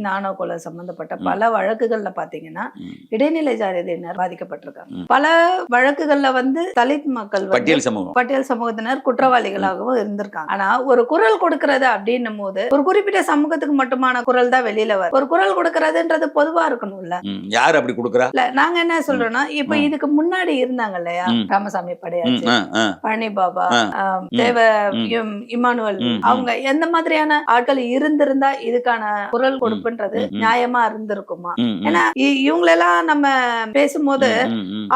இந்த ஆணவ கொலை சம்பந்தப்பட்ட பல வழக்குகள்ல பாத்தீங்கன்னா இடைநிலை ஜாதியினர் பாதிக்கப்பட்டிருக்காங்க. பல வழக்குகள்ல தலித் மக்கள் பட்டியல் சமூகத்தினர் குற்றவாளிகளாகவும் இருந்திருக்காங்க. ஆனா ஒரு குரல் கொடுக்கறது அப்படின்னும் போது ஒரு குறிப்பிட்ட சமூகத்துக்கு மட்டுமான குரல் தான் வெளியில வரும். ஒரு குரல் கொடுக்கறதுன்றது பொதுவா இருக்கணும்ல. யார் அப்படி கொடுக்கறா? நாங்க என்ன சொல்றோம்னா, இப்ப இதுக்கு முன்னாடி இருந்தாங்க இல்லையா, ராமசாமி படையாச்சி, பழனி பாபா, தேவ இமானுவல், அவங்க எந்த மாதிரியான ஆட்கள் இருந்திருந்தா இதுக்கான குரல் கொடுப்புன்றது நியாயமா இருந்திருக்குமா? ஏன்னா இவங்களெல்லாம் நம்ம பேசும்போது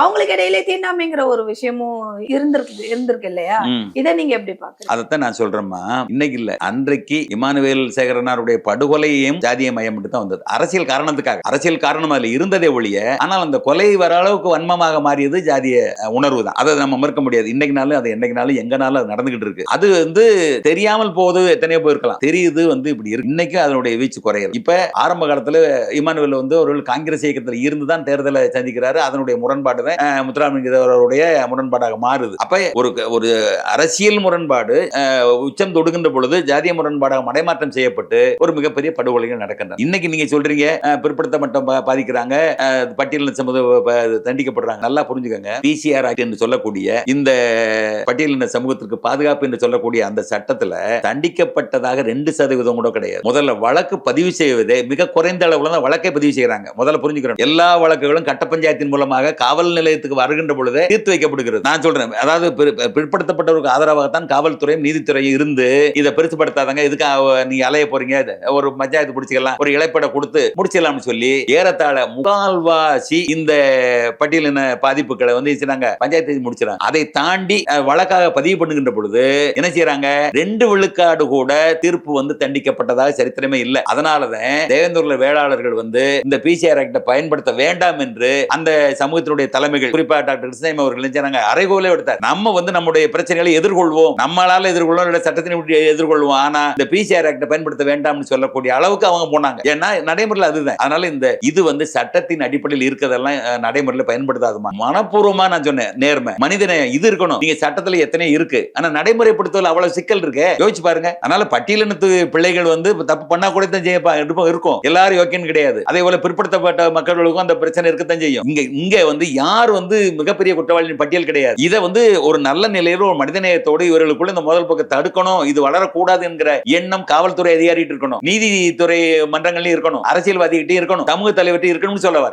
அவங்களுக்கு இடையிலே தீண்டாமைங்கிற ஒரு விஷயமும் இருந்திருக்கு இல்லையா? இதை நீங்க எப்படி பாக்குறீங்க? அதைத்தான் நான் சொல்றேம்மா. இன்னைக்கு இல்ல, அன்றைக்கு இமானுவேல் சேகரனாருடைய படுகொலையும் ஜாதிய மையம் தான் வந்தது. அரசியல் காரணத்துக்காக, அரசியல் காரணம் அதுல இருந்ததே ஒழிய, ஆனால் அந்த கொலை வர அளவுக்கு வன்மமாக மாறியது ஜாதிய உணர்வு தான். அதை நம்ம மறுக்க முடியாது. இன்னைக்குனாலும் அது என்னைக்குனாலும் எங்கனாலும் அது நடந்துகிட்டு இருக்கு. அது தெரியாமல் போது எத்தனையோ போயிருக்கலாம், தெரியுது இப்படி இருக்கு. இன்னைக்கு அதனுடைய வீச்சு குறையுது. இப்ப ஆரம்ப காலத்துல இமானுவேல் ஒரு காங்கிரஸ் இயக்கத்தில் இருந்துதான் தேர்தலை சந்திக்கிறாரு. அதனுடைய முரண்பாடு தான் முத்துராமலிங்கத்தேவருடைய முரண்பாடாக மாறுது. அப்ப ஒரு அரசியல் முரண்பாடு உச்சம் தொடுகின்ற பொழுது ஜாதிய முரண்பாடாக மடைமாற்றம் செய்யப்பட்டு ஒரு மிகப்பெரிய படுகொலைகள் நடக்கின்றன. இன்னைக்கு நீங்க சொல்றீங்க பிற்படுத்த மட்டும் பாதிக்கிறாங்க, பட்டியலின சமூகம் தண்டிக்கப்படுறாங்க. நல்லா புரிஞ்சுக்கங்க, பிசிஆர் ஆக்ட் என்று சொல்லக்கூடிய இந்த பட்டியலின சமூகத்திற்கு பாதுகாப்பு என்று சொல்லக்கூடிய அந்த சட்டத்துல தண்டிக்கப்பட்டதாக 2% கூட கிடையாது. முதல்ல வழக்கு பதிவு செய்வதே மிக குறைந்த அளவுல தான் வழக்கை பதிவு செய்யறாங்க. முதல்ல புரிஞ்சுக்கிறோம், எல்லா வழக்குகளும் கட்ட பஞ்சாயத்தின் மூலமாக காவல் நிலையத்துக்கு வருகின்ற பொழுது தீர்த்து வைக்கப்படுகிறது. நான் சொல்றேன், அதாவது பிற்படுத்தப்பட்டவருக்கு ஆதரவாகத்தான் காவல்துறையும் நீதித்துறையும் இருந்து இதை பெருசுபடுத்தாதாங்க, இதுக்கு நீங்க அலைய போறீங்க, ஒரு பஞ்சாயத்து பிடிச்சிக்கலாம், ஒரு இழைப்பட கொடுத்து முடிச்சிடலாம்னு சொல்லி ஏறத்தாழ முக்கால்வாசி இந்த பட்டியலின பாதிப்புகளை பஞ்சாயத்து முடிச்சிடறாங்க. அதை தாண்டி வழக்காக பதிவு பண்ணுகின்ற பொழுது என்ன செய்யறாங்க, 2 விழுக்காடு கூட தீர்ப்பு தண்டிக்கப்பட்டதாக சரித்திரமே இல்லை. அதனாலதான் தேவேந்திர வேளாளர்கள் இந்த பிசிஆர் ஆக்ட பயன்படுத்த வேண்டாம் என்று அந்த சமூகத்தினுடைய தலைமைகள், குறிப்பா டாக்டர் கிருஷ்ணன் அவர்கள் அறைகோலே எடுத்தார். நம்ம நம்முடைய பிரச்சனைகளை எதிர்கொள்வோம், நம்மளால எதிர்கொள்வோம், சட்டத்தினை எதிர்கொள்வோம், ஆனா இந்த பிசிஆர் ஆக்ட பயன்படுத்த வேண்டாம்னு சொல்லக்கூடிய அளவுக்கு அவங்க போனாங்க. ஏன்னா நடைமுறையில் அதுதான். அதனால இது சட்டத்தின் அடிப்படையில் இருக்கிறதெல்லாம் நடைமுறையில் பயன்படுத்தாதுமா. மனப்பூர்வமா நான் சொன்னேன், நேர்மை மனிதனை இது இருக்கணும். நீங்க சட்டத்துல எத்தனை இருக்கு, ஆனா நடைமுறைப்படுத்துவதில் அவ்வளவு சிக்கல் இருக்கு, யோசிச்சு பாருங்க. அதனால பட்டியலினத்து பிள்ளைகள் தப்பு பண்ணா கூட தான் இருக்கும், எல்லாரும் யோக்கியம் கிடையாது. அதே போல பிற்படுத்தப்பட்ட மக்களுக்கும் அந்த பிரச்சனை இருக்கத்தான் செய்யும். இங்க யார் மிகப்பெரிய குற்றவாளியின் பட்டியல் கிடையாது. இதை ஒரு நல்ல நிலையில ஒரு மனிதநேயத்தோடு இவர்களுக்குள்ள இந்த முதல் பக்கம் தடுக்கணும், இது வளரக்கூடாது என்கிற எண்ணம் காவல்துறை அதிகாரிகிட்ட இருக்கணும், நீதித்துறை மன்றங்களையும் இருக்கணும், அரசியல்வாதிகிட்டே இருக்கணும், சமூக தலைவர்கிட்ட இருக்கணும்னு சொல்ல வர.